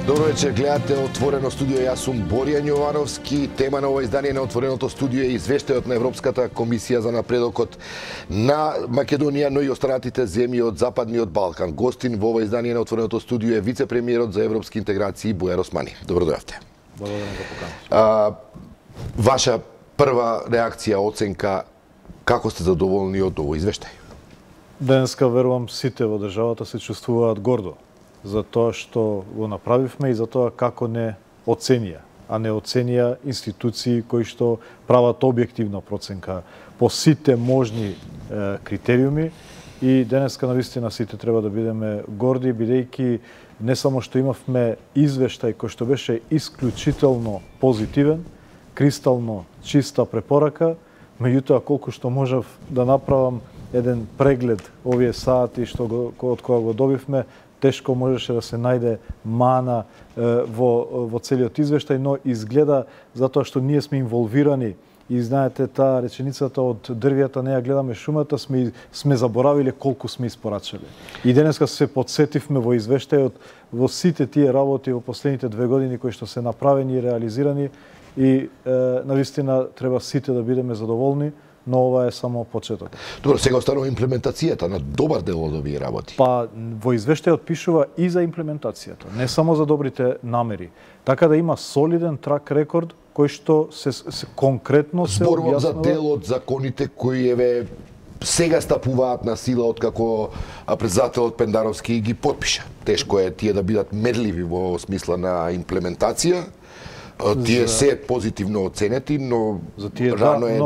Добро вечер, гледате Отворено студио. Јас сум Боријан Јовановски. Тема на ова издание на Отвореното студио е извештајот на Европската комисија за напредокот на Македонија, но и останатите земји од Западниот Балкан. Гостин во ова издание на Отвореното студио е вице-премиерот за европски интеграции Бујар Османи. Добро дојавте. Благодарам за поканата. Ваша прва реакција, оценка, како сте задоволни од овој извештај? Денеска, верувам, сите во државата се чувствуваат гордо за тоа што го направивме и за тоа како не оценија, а не оценија институции кои што прават објективна проценка по сите можни критериуми. И денеска навистина сите треба да бидеме горди, бидејќи не само што имавме извештај кој што беше исклучително позитивен, кристално чиста препорака, меѓутоа колку што можев да направам еден преглед овие сати од кога го добивме, тешко можеше да се најде мана во целиот извештај, но изгледа затоа што ние сме инволвирани и знаете таа реченицата од дрвјата не ја гледаме шумата, сме заборавиле колку сме испорачале. И денеска се подсетивме во извештајот во сите тие работи во последните 2 години кои што се направени и реализирани и навистина треба сите да бидеме задоволни, но ова е само почеток. Добро, сега останува имплементацијата на добар дел од овие работи. Па во извештајот пишува и за имплементацијата, не само за добрите намери. Така да има солиден трак рекорд кој што се конкретно се Зборувам објаснува. за дел од законите кои сега стапуваат на сила откако председателот Пендаровски ги потпиша. Тешко е тие да бидат мерливи во смисла на имплементација. Тие се позитивно оценети, но за тие рано е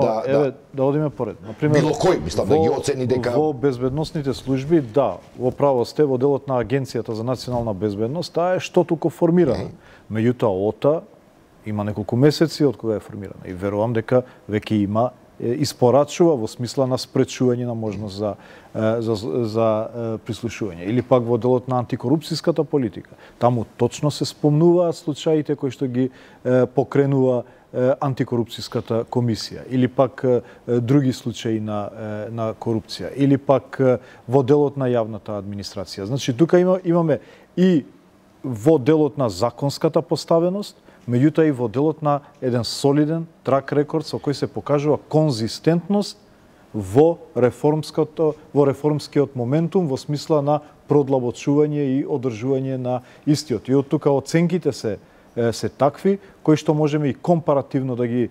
да одиме поред. Например, било кој, мислам, да ги оцени дека во безбедносните служби, да, во право сте, во делот на Агенцијата за национална безбедност, таа е што туку формирана. Меѓутоа ОТА има неколку месеци од кога е формирана и верувам дека веќе има испорачува во смисла на спречување на можност за прислушување. Или пак во делот на антикорупцијската политика. Таму точно се спомнуваат случаите кои што ги покренува антикорупцијската комисија. Или пак други случаи на корупција. Или пак во делот на јавната администрација. Значи, тука имаме и во делот на законската поставеност, меѓутоа и во делот на еден солиден трак рекорд со кој се покажува конзистентност во реформскиот моментум во смисла на продлабочување и одржување на истиот. И од тука оценките се такви кои што можеме и компаративно да ги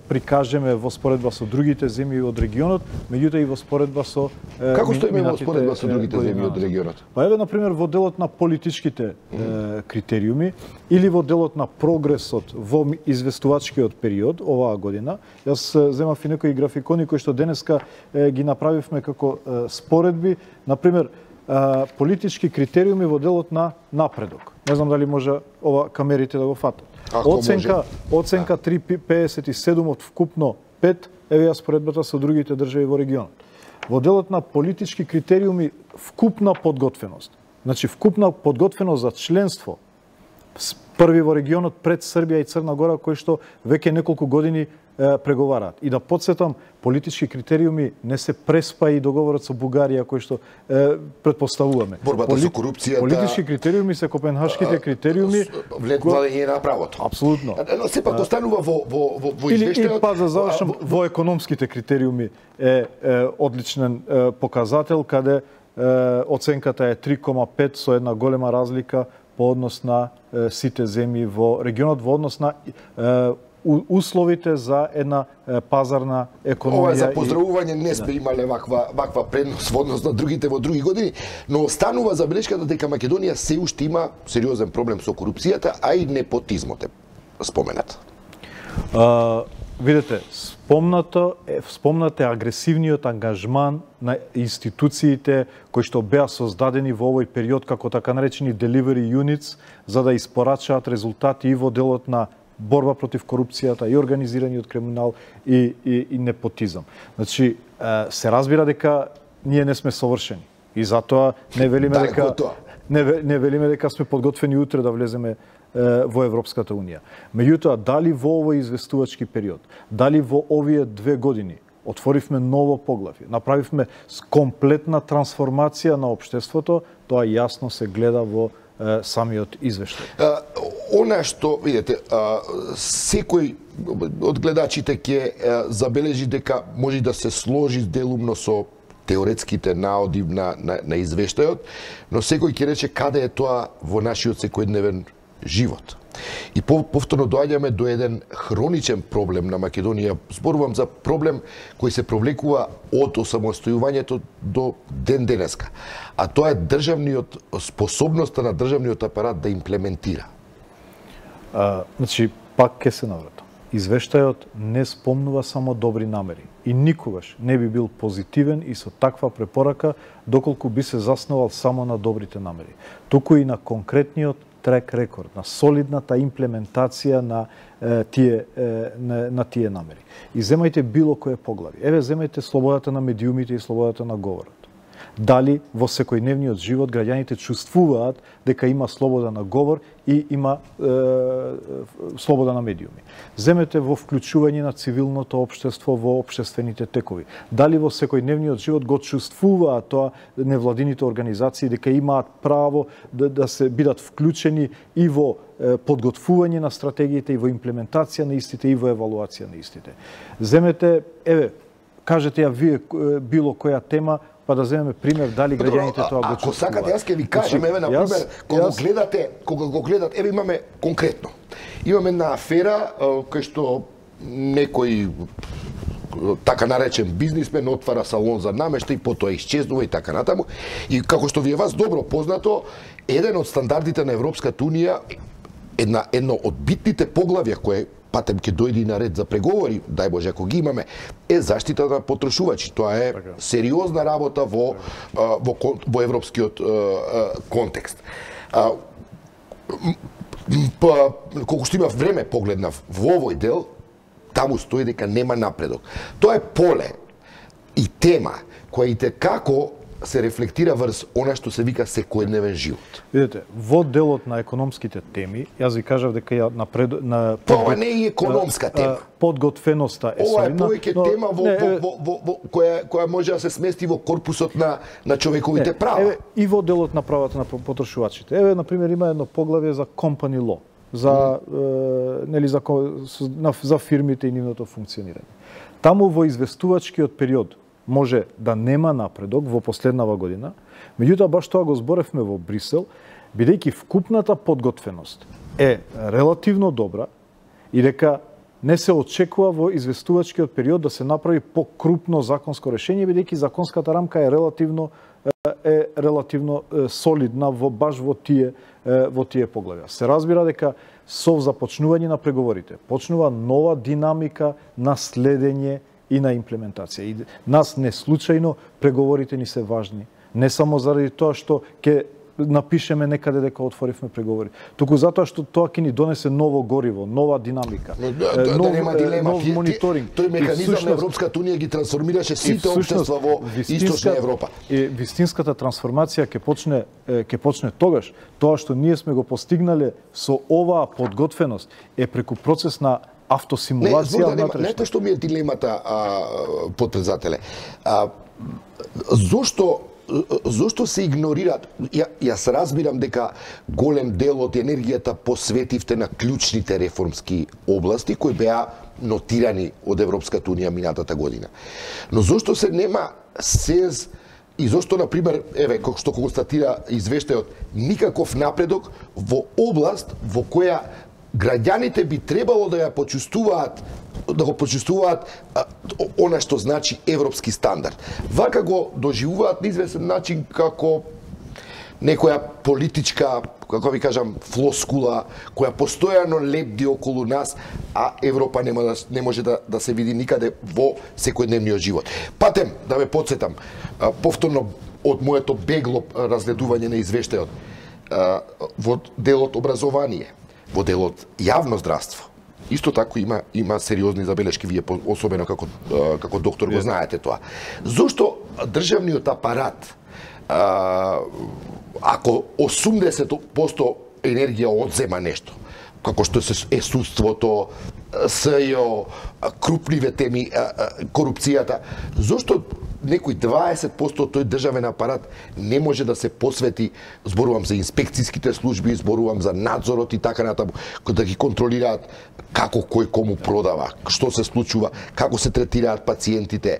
прикажеме во споредба со другите земји од регионот, меѓутоа и во споредба со Како стоиме во споредба со другите земји од регионот? Па еве, например, во делот на политичките критериуми или во делот на прогресот во известувачкиот период оваа година, јас земав и некои графикони кои што денеска ги направивме како споредби, например, политички критериуми во делот на напредок. Не знам дали може ова камерите да го фатат. Оценка 3,57 од вкупно 5, еве ја споредбата со другите држави во регионот. Во делот на политички критериуми вкупна подготвеност. Значи вкупна подготвеност за членство први во регионот пред Србија и Црна Гора кои што веќе неколку години преговараат. И да подсетам, политички критериуми не се преспа и договорот со Бугарија кој што предпоставуваме. Борбата со корупцијата. Политички критериуми се копенхашките критериуми. Владење на правото. Апсолутно. Но сепак останува во извештајот. Или па да завршам, во економските критериуми е одличен показател каде оценката е 3,5 со една голема разлика по однос на сите земји во регионот, во однос на условите за една пазарна економија. Ова за поздравување, не сме имале ваква предност во однос на другите во други години, но останува забелешката дека Македонија се уште има сериозен проблем со корупцијата, а и непотизмот е споменат. Видете, спомнате агресивниот ангажман на институциите кои што беа создадени во овој период како така наречени delivery units за да испорачаат резултати и во делот на борба против корупцијата и организираниот криминал и непотизам. Значи, се разбира дека ние не сме совршени и затоа не велиме дека сме подготвени утре да влеземе во Европската Унија. Меѓутоа, дали во овој известувачки период, дали во овие 2 години отворивме ново поглавје, направивме комплетна трансформација на општеството, тоа јасно се гледа во самиот извештај. Она што, видите, секој од гледачите ќе забележи дека може да се сложи делумно со теоретските наоди на извештајот, но секој ќе рече каде е тоа во нашиот секојдневен живот. И повторно доаѓаме до еден хроничен проблем на Македонија. Зборувам за проблем кој се провлекува од осамостојувањето до ден денеска. А тоа е способноста на државниот апарат да имплементира. Значи, пак ке се навратам. Извештајот не спомнува само добри намери и никогаш не би бил позитивен и со таква препорака доколку би се заснувал само на добрите намери, туку и на конкретниот трек рекорд, на солидната имплементација на тие намери. И земајте било кое поглави. Еве, земајте слободата на медиумите и слободата на говорот. Дали во секојдневниот живот граѓаните чувствуваат дека има слобода на говор и има слобода на медиуми. Земете во вклучување на цивилното општество во општествените текови. Дали во секојдневниот живот го чувствуваат тоа невладините организации дека имаат право да се бидат вклучени и во подготвување на стратегиите и во имплементација на истите и во евалуација на истите. Земете, еве, кажете ја вие било која тема, па да земеме пример дали граѓаните тоа го чувствуваат. Ако сакате, јас ќе ви кажам, еве, на пример, кога го гледате, еве имаме конкретно. Имаме една афера кај што некој така наречен бизнисмен отвара салон за намештај, потоа исчезнува и така натаму. И како што ви е вас добро познато, еден од стандардите на Европската унија, едно од битните поглавја кое патем ќе дојде на ред за преговори, дај Боже ако ги имаме, е заштита на потрошувачи. Тоа е сериозна работа во европскиот контекст. Колку што има време погледнав во овој дел, таму стои дека нема напредок. Тоа е поле и тема која итекако се рефлектира врз она што се вика секојдневен живот. Видете, во делот на економските теми, јас ви кажав дека ја Тоа не е економска тема. Подготвеноста е солидна. Ова е повеќе тема која може да се смести во корпусот на човековите права. Еве, и во делот на правата на потрошувачите. Еве, на пример, има едно поглавје за company law, за фирмите и нивното функционирање. Таму во известувачкиот период може да нема напредок во последнава година, меѓутоа баш тоа го зборевме во Брисел, бидејќи вкупната подготвеност е релативно добра и дека не се очекува во известувачкиот период да се направи покрупно законско решение, бидејќи законската рамка е релативно солидна баш во тие поглавја. Се разбира дека со започнување на преговорите почнува нова динамика на следење и на имплементација. И нас не случајно преговорите ни се важни. Не само заради тоа што ќе напишеме некаде дека отворивме преговори, туку затоа што тоа ќе ни донесе ново гориво, нова динамика, нов мониторинг. Тој механизам на Европската унија ги трансформираше сите општества во Источна Европа. И вистинската трансформација ќе почне тогаш. Тоа што ние сме го постигнале со оваа подготвеност е преку процес на автосимулација внатрешна. Знаете што ми е дилемата, потпредседателе? Зошто се игнорираат? Јас разбирам дека голем дел од енергијата посветивте на клучните реформски области кои беа нотирани од Европската унија минатата година. Но зошто се нема сенс и зошто, например, еве, како што констатира извештајот, никаков напредок во област во која граѓаните би требало да ја почувствуваат, да го почувствуваат она што значи европски стандард. Вака го доживуваат на известен начин како некоја политичка, како ви кажам, флоскула која постојано лебди околу нас, а Европа не може да се види никаде во секојдневниот живот. Патем, да ме подсетам, повторно од моето бегло разгледување на извештајот, во делот образование, во делот јавно здравство, исто тако има сериозни забелешки, вие особено како доктор го знаете тоа. Зошто државниот апарат, ако 80% енергија одзема нешто, како што е судството, СЈО, крупниве теми, корупцијата, зошто некој 20% од тој државен апарат не може да се посвети, зборувам за инспекцијските служби, зборувам за надзорот и така натаму, да ги контролираат како кој кому продава, што се случува, како се третираат пациентите,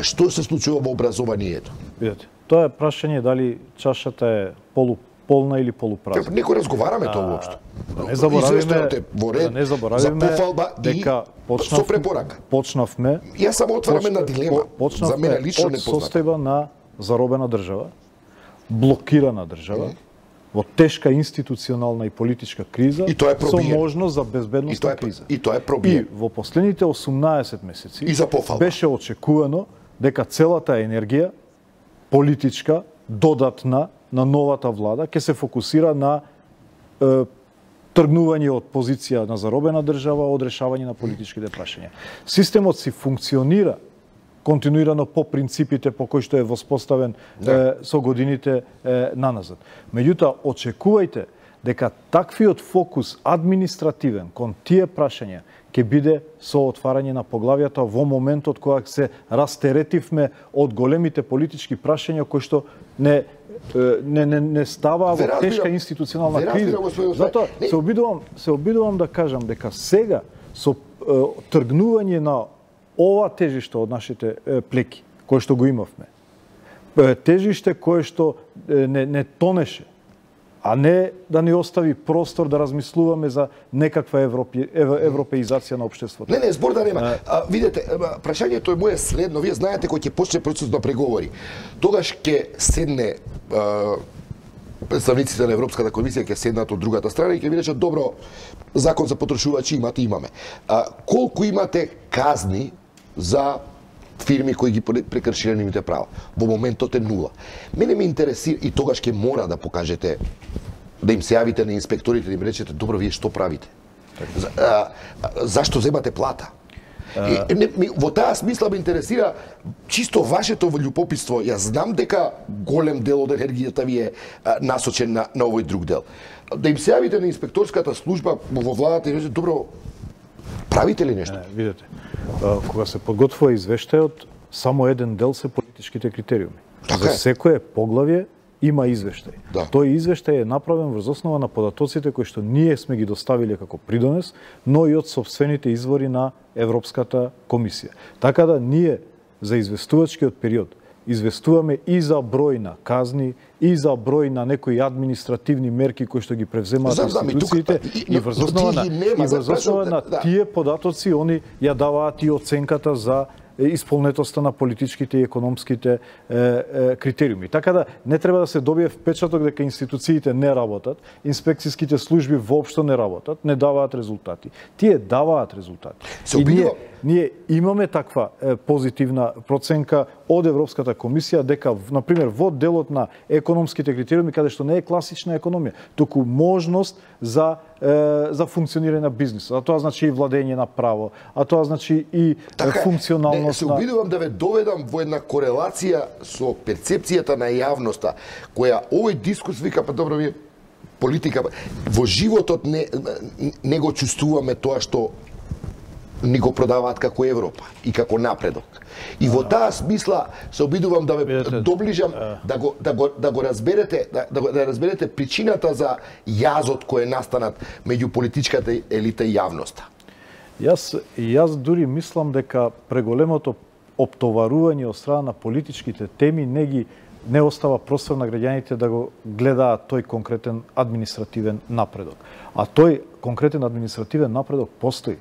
што се случува во образованието. Видете, тоа е прашање дали чашата е полуполна или полупразна. Некој разговараме тоа уопшто. Да не заборавиме дека со препорака. Почнавме. Јас само отварам една дилема. За мене лично не позната. Состојба на заробена држава, блокирана држава, во тешка институционална и политичка криза, со можност за безбедностна криза. И тоа е пробиен. И во последните 18 месеци и за пофалба беше очекувано дека целата енергија политичка, додатна на новата влада, ќе се фокусира на тргнување од позиција на заробена држава, од решавање на политичките прашања. Системот си функционира континуирано по принципите по кои што е воспоставен со годините наназад. Меѓутоа, очекувајте дека таквиот фокус административен кон тие прашања ќе биде со отварање на поглавијата во моментот кога се растеретивме од големите политички прашања кои што не ставаа во тешка институционална криза. Затоа се обидувам да кажам дека сега со тргнување на ова тежиште од нашите плеки, кое што го имавме, тежиште кое што не тонеше, а не да ни остави простор да размислуваме за некаква европеизација на општеството. Не, збор да нема. Видете, прашањето е мое следно. Вие знаете кој ќе почне процесот на преговори. Тогаш ќе седне представниците на Европската комисија, ќе седнат од другата страна и ќе ви речат: добро, закон за потрошувачи имаме. Колку имате казни за фирми кои ги прекршиле нивните права? Во моментот е 0. Мене ме интересира, и тогаш ќе мора да покажете, да им се јавите на инспекторите, да им речете: добро, вие што правите? Зашто земате плата? Во таа смисла ме интересира чисто вашето љупопитство. Јас знам дека голем дел од енергијата ви е насочен на овој друг дел. Да им се јавите на инспекторската служба во владата и речете: добро, правите ли нешто? Видете, кога се подготвува извештајот, само еден дел се политичките критериуми. За секое поглавје има извештај. Тој извештај е направен врз основа на податоците кои што ние сме ги доставиле како придонес, но и од сопствените извори на Европската комисија. Така да ние за известувачкиот период известуваме и за број на казни, и за број на некои административни мерки кои што ги превземаат институциите, и врз основа на тие податоци они ја даваат и оценката за исполнетоста на политичките и економските критериуми. Така да не треба да се добие впечаток дека институциите не работат, инспекцијските служби воопшто не работат, не даваат резултати. Тие даваат резултати. И ние имаме таква позитивна проценка од Европската комисија дека, например, во делот на економските критериуми, каде што не е класична економија, туку можност за функционирање на бизнисот. А тоа значи и владење на право, а тоа значи и функционалност на... Се обидувам да ве доведам во една корелација со перцепцијата на јавноста, која овој дискурс вика: па добро, вие политика, во животот не го чувствуваме тоа што ни го продаваат како Европа и како напредок. И во таа смисла се обидувам да ве доближам, да го разберете, да разберете причината за јазот кој е настанат меѓу политичката елита и јавноста. Јас дури мислам дека преголемото оптоварување од страна на политичките теми не остава простор на граѓаните да го гледаат тој конкретен административен напредок. А тој конкретен административен напредок постои.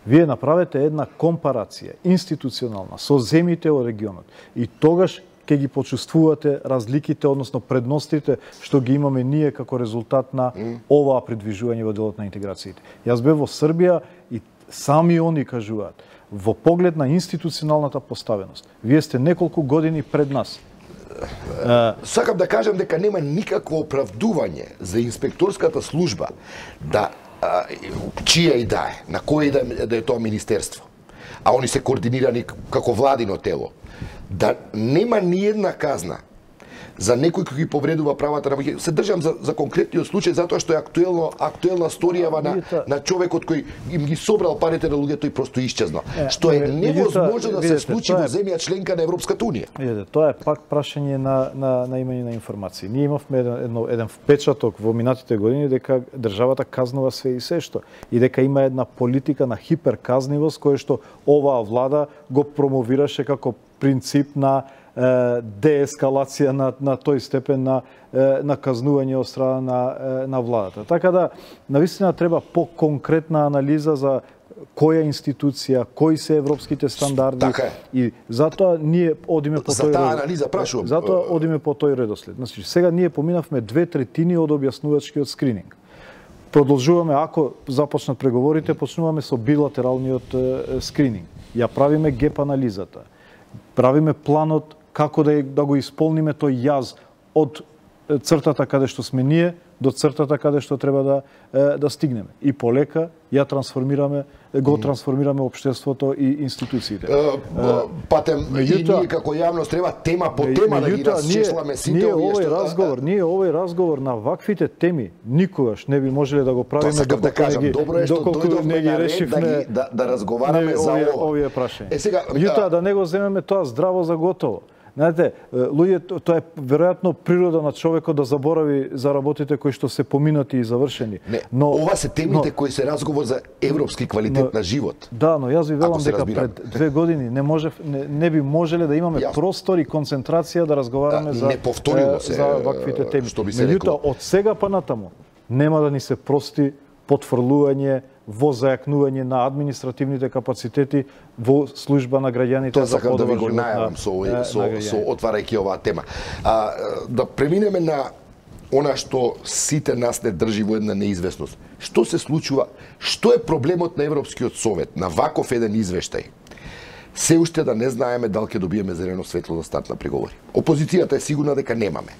Вие направете една компарација институционална со земјите од регионот и тогаш ќе ги почувствувате разликите, односно предностите што ги имаме ние како резултат на оваа придвижување во делот на интеграциите. Јас бев во Србија и сами они кажуваат: во поглед на институционалната поставеност, вие сте неколку години пред нас. Сакам да кажам дека нема никакво оправдување за инспекторската служба да чија и да е, на кој да е тоа министерство, а они се координирани како владино тело, да нема ни една казна за некој кој ги повредува правата на луѓе. Се држам за конкретниот случај затоа што е актуелна сторијава на човекот кој им ги собрал парите на луѓето и просто исчезнал. Што е невозможно да се случи во земја членка на Европската унија. Тоа е пак прашање на имање на информации. Ние имавме еден впечаток во минатите години дека државата казнува све и се што и дека има една политика на хиперказнивост која што оваа влада го промовираше како принцип на деескалација на тој степен на казнување од страна на владата. Така да, навистина треба по-конкретна анализа за која институција, кои се европските стандарди и затоа ние одиме по тој за таа анализа прашувам. Затоа одиме по тој редослед. Значи, сега ние поминавме 2/3 од објаснувачкиот скрининг. Продолжуваме, ако започнат преговорите, почнуваме со билатералниот скрининг. Ја правиме геп анализата. Правиме планот како да го исполниме тој јаз од цртата каде што сме ние до цртата каде што треба да стигнеме. И полека го трансформираме општеството и институциите. Патем, и ние како јавност треба тема по тема да ги расчешламе сите овие што... Ние овој разговор на ваквите теми никогаш не би можеле да го правиме доколку не ги решивме да разговараме за овие прашања. Меѓутоа да не го земеме тоа здраво за готово. Знаете, луѓето, тоа е веројатно природа на човекот да заборави за работите кои што се поминати и завршени. Но ова се темите кои се разговор за европски квалитет на живот. Да, но јас ви велам дека пред 2 години не би можеле да имаме простор и концентрација да разговараме за ваквите теми. Меѓутоа, од сега па натаму нема да ни се прости потфрлување во зајакнување на административните капацитети во служба на граѓаните. Тоа сакам да ви го најавам со отварајќи оваа тема. Да преминеме на она што сите нас не држи во една неизвестност. Што се случува? Што е проблемот на Европскиот совет на ваков еден извештај? Се уште да не знаеме дали ќе добиеме зелено светло за старт на преговори. Опозицијата е сигурна дека немаме.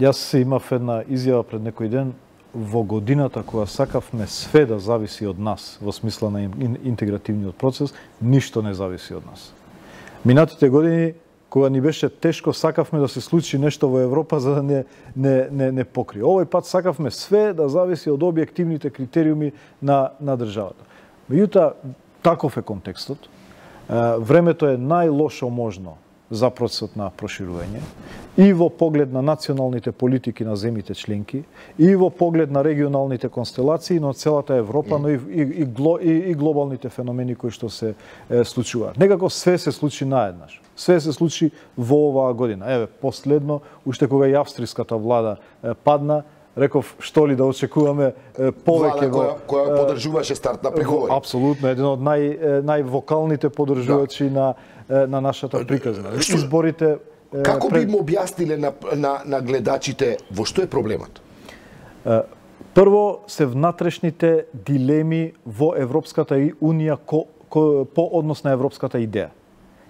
Јас имав една изјава пред некој ден. Во годината кога сакавме све да зависи од нас, во смисла на интегративниот процес, ништо не зависи од нас. Минатите години, кога ни беше тешко, сакавме да се случи нешто во Европа за да не покрие. Овој пат сакавме све да зависи од објективните критериуми на државата. Меѓутоа, таков е контекстот. Времето е најлошо можно за процесот на проширување и во поглед на националните политики на земите членки, и во поглед на регионалните констелации на целата Европа, но и глобалните феномени кои што се случуваат. Некако све се случи наеднаш. Све се случи во оваа година. Еве, последно, уште кога и австриската влада падна, реков што ли да очекуваме повеќе која поддржуваше старт на преговори. Апсолутно, еден од највокалните поддржувачи на нашата приказна. Изборите... Како би им објасниле на гледачите во што е проблемот? Прво се внатрешните дилеми во Европската унија по однос на европската идеја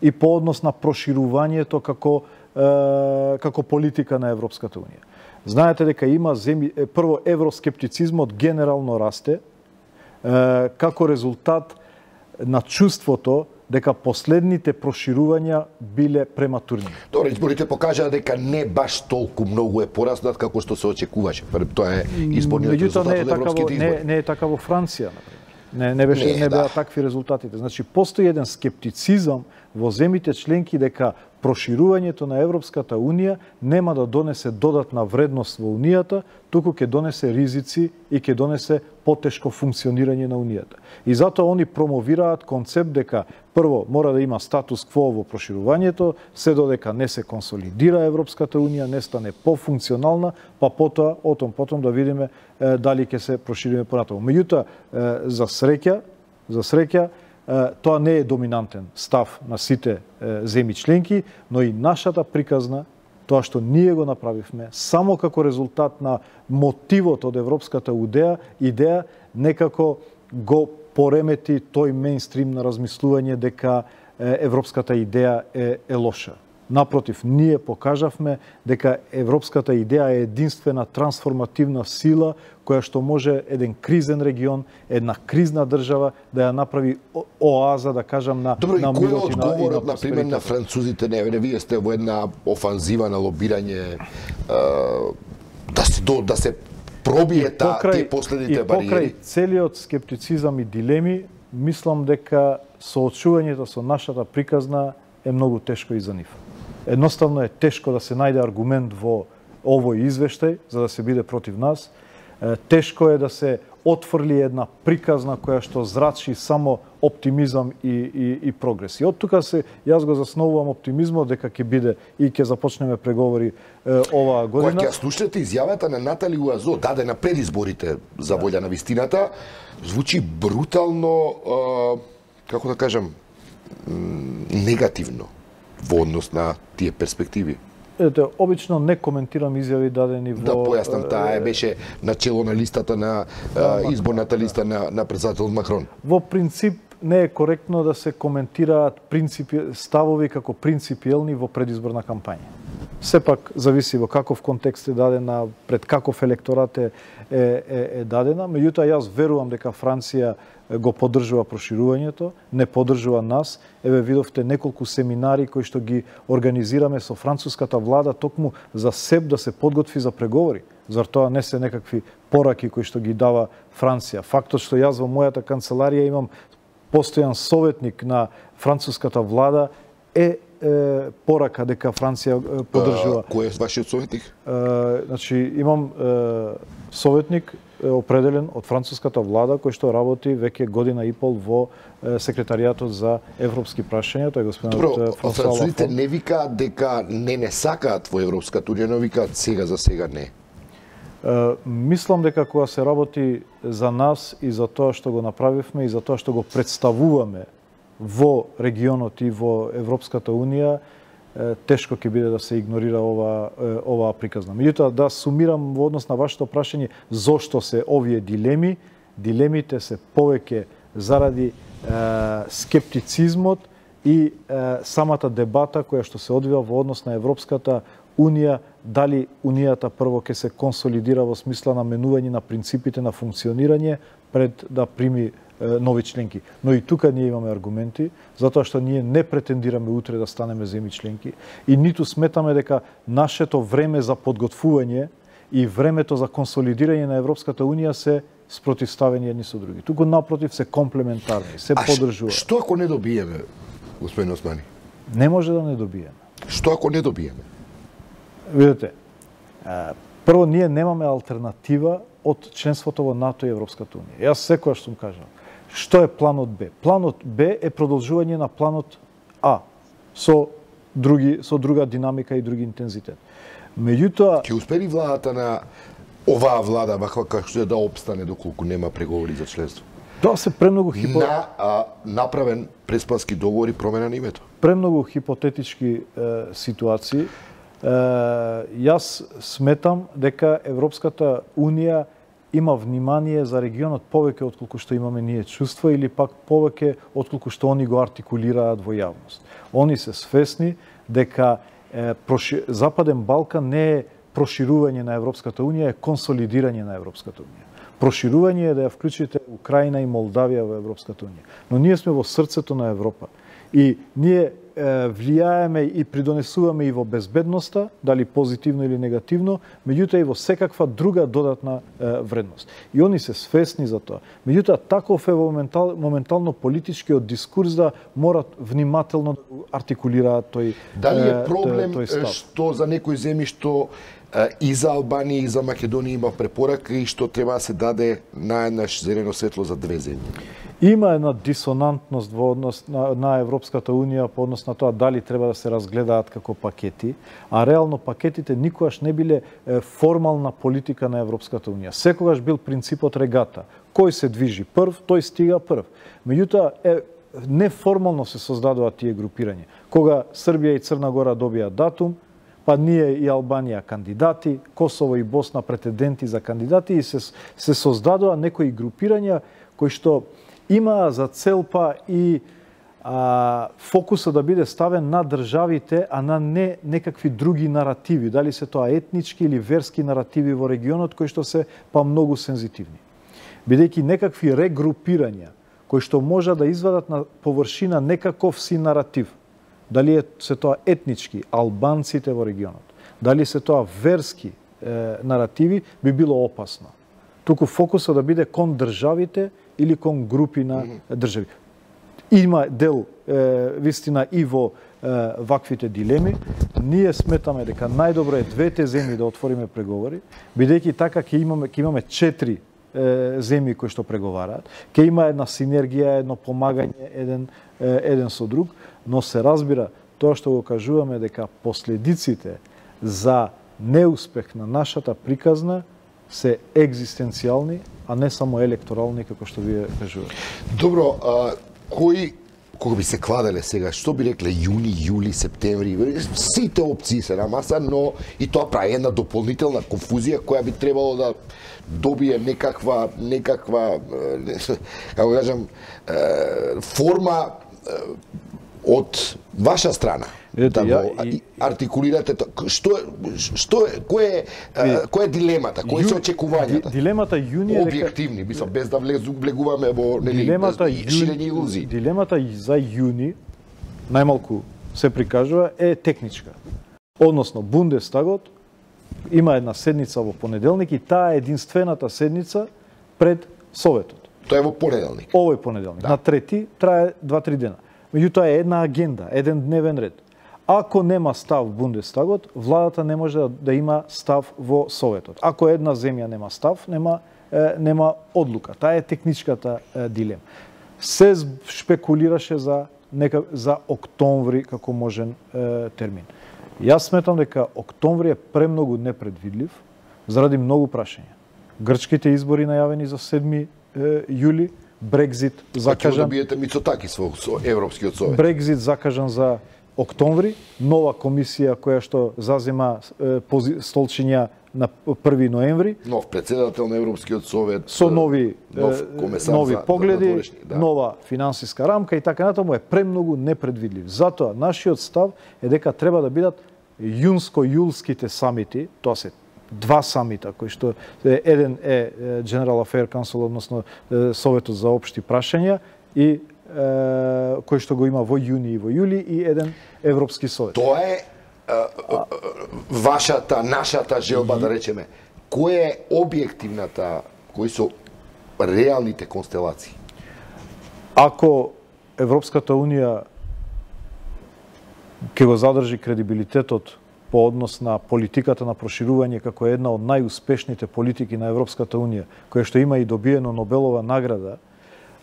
и по однос на проширувањето како политика на Европската унија. Знаете дека има прво евроскептицизмот генерално расте како резултат на чувството дека последните проширувања биле прематурни. Добре, изборите покажаа дека не баш толку многу е пораснат како што се очекуваше. Тоа е изборниот резултат од европските избори. Не е така во Франција, например. Не беа такви резултатите. Значи, постои еден скептицизам во земите членки дека проширувањето на Европската унија нема да донесе додатна вредност во унијата, туку ќе донесе ризици и ќе донесе потешко функционирање на унијата. И затоа они промовираат концепт дека прво мора да има статус кво во проширувањето, се додека не се консолидира Европската унија, не стане пофункционална, па потоа потом да видиме дали ќе се прошириме понатаму. Меѓутоа, за среќа, тоа не е доминантен став на сите земји членки, но и нашата приказна, тоа што ние го направивме, само како резултат на мотивот од европската идеја, некако го поремети тој мејнстрим на размислување дека европската идеја е лоша. Напротив, ние покажавме дека европската идеја е единствена трансформативна сила која што може еден кризен регион, една кризна држава да ја направи оаза, да кажам, на Добро, на и кој е мирот и на одговорот, например, просперитетот. на французите? Не, вие сте во една офанзива на лобирање да се пробие тие последните бариери. И покрај целиот скептицизам и дилеми, мислам дека соочувањето со нашата приказна е многу тешко и за нив. Едноставно е тешко да се најде аргумент во овој извештај за да се биде против нас. Тешко е да се отфрли една приказна која што зрачи само оптимизам и прогрес. И од тука јас го засновувам оптимизмот дека ќе биде и ќе започнеме преговори оваа година. Кога ќе слушнете изјавата на Натали Уазо, дадена пред изборите за волја на вистината, звучи брутално, како да кажам, негативно во однос на тие перспективи. Ете, обично не коментирам изјави дадени во... Да појаснам, таа беше начело на листата на изборната листа на председателот Макрон. Во принцип не е коректно да се коментираат ставови како принципиелни во предизборна кампања. Сепак зависи во каков контекст е дадена, пред каков електорат е дадена. Меѓутоа, јас верувам дека Франција го поддржува проширувањето, не поддржува нас. Еве, видовте неколку семинари кои што ги организираме со француската влада токму за СЕП да се подготви за преговори. Зар тоа не се некакви пораки кои што ги дава Франција? Фактот што јас во мојата канцеларија имам постојан советник на француската влада е порака дека Франција поддржува. Кој е вашиот советник? Значи, имам советник определен од француската влада кој што работи веќе година и пол во секретаријатот за европски прашања, тој е господинот Франсуа Лафон. Французите не викаат дека не сакаат во Европската унија, но викаат за сега не. Мислам дека кога се работи за нас и за тоа што го направивме и за тоа што го представуваме во регионот и во Европската унија, тешко ќе биде да се игнорира оваа приказна. Меѓутоа, да сумирам во однос на вашето прашање зошто се овие дилеми. Дилемите се повеќе заради скептицизмот и самата дебата која што се одвива во однос на Европската унија, дали унијата прво ќе се консолидира во смисла на менување на принципите на функционирање пред да прими нови членки. Но и тука ние имаме аргументи, затоа што ние не претендираме утре да станеме земји членки и ниту сметаме дека нашето време за подготвување и времето за консолидирање на Европската унија се спротивставени едни со други. Туку напротив се комплементарни, се поддржуваат. Што ако не добиеме, господин Османи? Не може да не добиеме. Што ако не добиеме? Видете, прво ние немаме алтернатива од членството во НАТО и Европската унија. Јас секогаш сум кажал, што е планот Б? Планот Б е продолжување на планот А со друга динамика и други интензитет. Меѓутоа, ќе успери владата на оваа влада како што е да опстане доколку нема преговори за членство? Тоа се премногу направен преспански договор и промена на името. Премногу хипотетички ситуации. Јас сметам дека Европската унија има внимание за регионот повеќе отколку што имаме ние чувство или пак повеќе отколку што они го артикулираат во јавност. Они се свесни дека Западен Балкан не е проширување на Европската унија, е консолидирање на Европската унија. Проширување е да ја вклучите Украина и Молдавија во Европската унија. Но ние сме во срцето на Европа. И ние влијаеме и придонесуваме и во безбедноста, дали позитивно или негативно, меѓутоа и во секаква друга додатна вредност. И они се свесни за тоа. Меѓутоа, таков е моментално политичкиот дискурс да морат внимателно да артикулираат тој став. Дали е проблем што за некои земји што и за Албанија и за Македонија има препорака и што треба да се даде наеднаш зелено светло за две земји? Има една дисонантност во однос на Европската унија по однос на тоа дали треба да се разгледаат како пакети, а реално пакетите никогаш не биле формална политика на Европската унија. Секогаш бил принципот регата. Кој се движи прв, тој стига прв. Меѓутоа, неформално се создадува тие групирања. Кога Србија и Црна Гора добија датум, па ние и Албанија кандидати, Косово и Босна претенденти за кандидати и се создадува некои групирања кои што имаа за цел па и фокусот да биде ставен на државите, а на не некакви други наративи, дали се тоа етнички или верски наративи во регионот кои што се па многу сензитивни. Бидејќи некакви регрупирања кои што може да извадат на површина некаков си наратив, дали се тоа етнички албанците во регионот, дали се тоа верски наративи, би било опасно. Туку фокусот да биде кон државите или кон групи на држави. Има дел вистина и во ваквите дилеми. Ние сметаме дека најдобро е двете земји да отвориме преговори, бидејќи така ќе имаме 4 земји кои што преговараат, ќе има една синергија, едно помагање еден со друг, но се разбира тоа што го кажуваме дека последиците за неуспех на нашата приказна се екзистенцијални, а не само електорални, како што вие кажувате. Добро, кога би се кладеле сега, што би рекле јуни, јули, септември, сите опции се на маса, но и тоа прави една дополнителна конфузија која би требало да добие некаква како кажам, форма од ваша страна. Да го артикулирате која е дилемата, кои се очекувањата? Дилемата јуни е објективни, мислам без да влегуваме во ширење илузии. Дилемата за јуни најмалку се прикажува е техничка. Односно Бундестагот има една седница во понеделник и таа е единствената седница пред Советот. Тоа е во понеделник. Овој понеделник. Да. На 3 трае 2-3 дена. Меѓутоа е една агенда, еден дневен ред. Ако нема став Бундестагот, владата не може да има став во Советот. Ако една земја нема став, нема одлука. Таа е техничката дилема. Се шпекулираше за октомври како можен термин. Јас сметам дека октомври е премногу непредвидлив заради многу прашања. Грчките избори најавени за 7 јули, Брекзит закажан. Да биете Мицотакис во Европскиот совет. Брекзит закажан за октомври, нова комисија која што зазема столчиња на 1 ноември. Нов председател на Европскиот совет. Со нови погледи, да. Нова финансиска рамка и така натаму е премногу непредвидлив. Затоа нашиот став е дека треба да бидат јунско-јулските самити, тоа се 2 самита, кои што еден е General Affairs Council, односно Советот за општи прашања и кој што го има во јуни и во јули и еден Европски совет. Тоа е вашата, нашата желба, да речеме. Која е објективната, кои се реалните констелации? Ако Европската Унија ќе го задржи кредибилитетот по однос на политиката на проширување како една од најуспешните политики на Европската Унија, која што има и добиено Нобелова награда,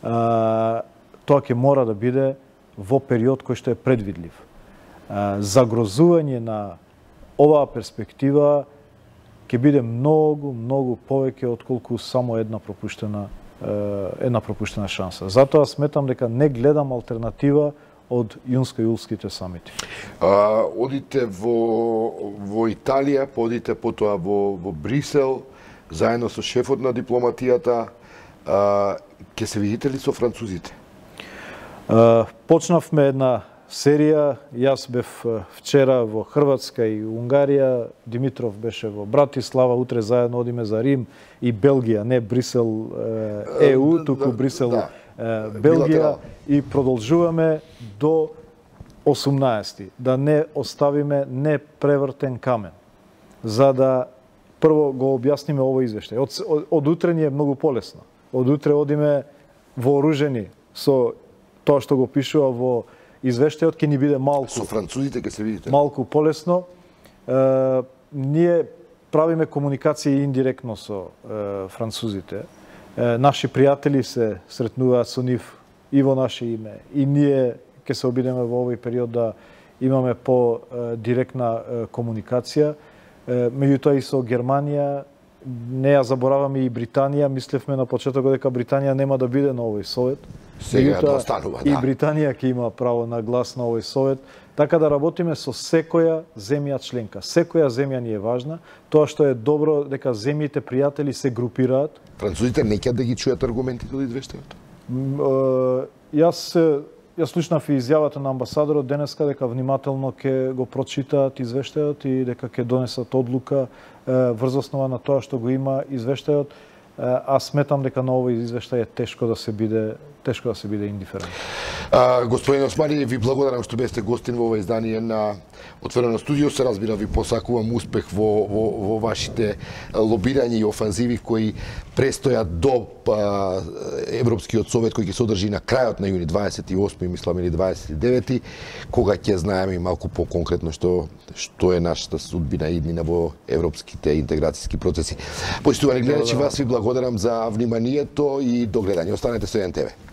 тоа ќе мора да биде во период кој што е предвидлив. Загрозување на оваа перспектива ќе биде многу повеќе отколку само една пропуштена шанса. Затоа сметам дека не гледам алтернатива од јунско-јулските самити. Одите во Италија, одите потоа во Брисел, заедно со шефот на дипломатијата. Ќе се видите ли со французите? Почнавме една серија. Јас бев вчера во Хрватска и Унгарија, Димитров беше во Братислава, утре заедно одиме за Рим и Белгија, не Брисел ЕУ, туку Брисел Белгија, и продолжуваме до 18. Да не оставиме непревртен камен, за да прво го објасниме овој извештај. Од утре ни е многу полесно. Од утре одиме вооружени со тоа што го пишува во извештајот, ќе ни биде малку. Со французите ќе се видите. Малку полесно. Ние правиме комуникација индиректно со французите. Наши пријатели се сретнуваат со нив и во наше име. И ние ќе се обидеме во овој период да имаме по директна комуникација. Меѓутоа и со Германија, не ја забораваме и Британија. Мислевме на почетокот дека Британија нема да биде на овој совет. Сега да останува, да. И Британија ќе има право на глас на овој совет. Така да работиме со секоја земја членка. Секоја земја ни е важна. Тоа што е добро дека земјите пријатели се групираат. Французите не ќе да ги чујат аргументите од извештајот? Јас Ја слушнав и изјавата на амбасадорот денеска дека внимателно ќе го прочитаат извештајот и дека ќе донесат одлука врз основа на тоа што го има извештајот. Аз сметам дека на овој извештај е тешко да се биде индиферент. Господин Османи, ви благодарам што бевте гостин во ова издание на Отворено студио. Се разбира, ви посакувам успех во вашите лобирања и офанзиви кои престојат до Европскиот совет кој ќе се одржи на крајот на јуни, 28 мислам или 29, кога ќе знаеме малку по-конкретно што е нашата судбина иднина во европските интеграцијски процеси. Почитувани гледачи, вас ви благодарам за вниманието и до гледање. Останете со НТВ.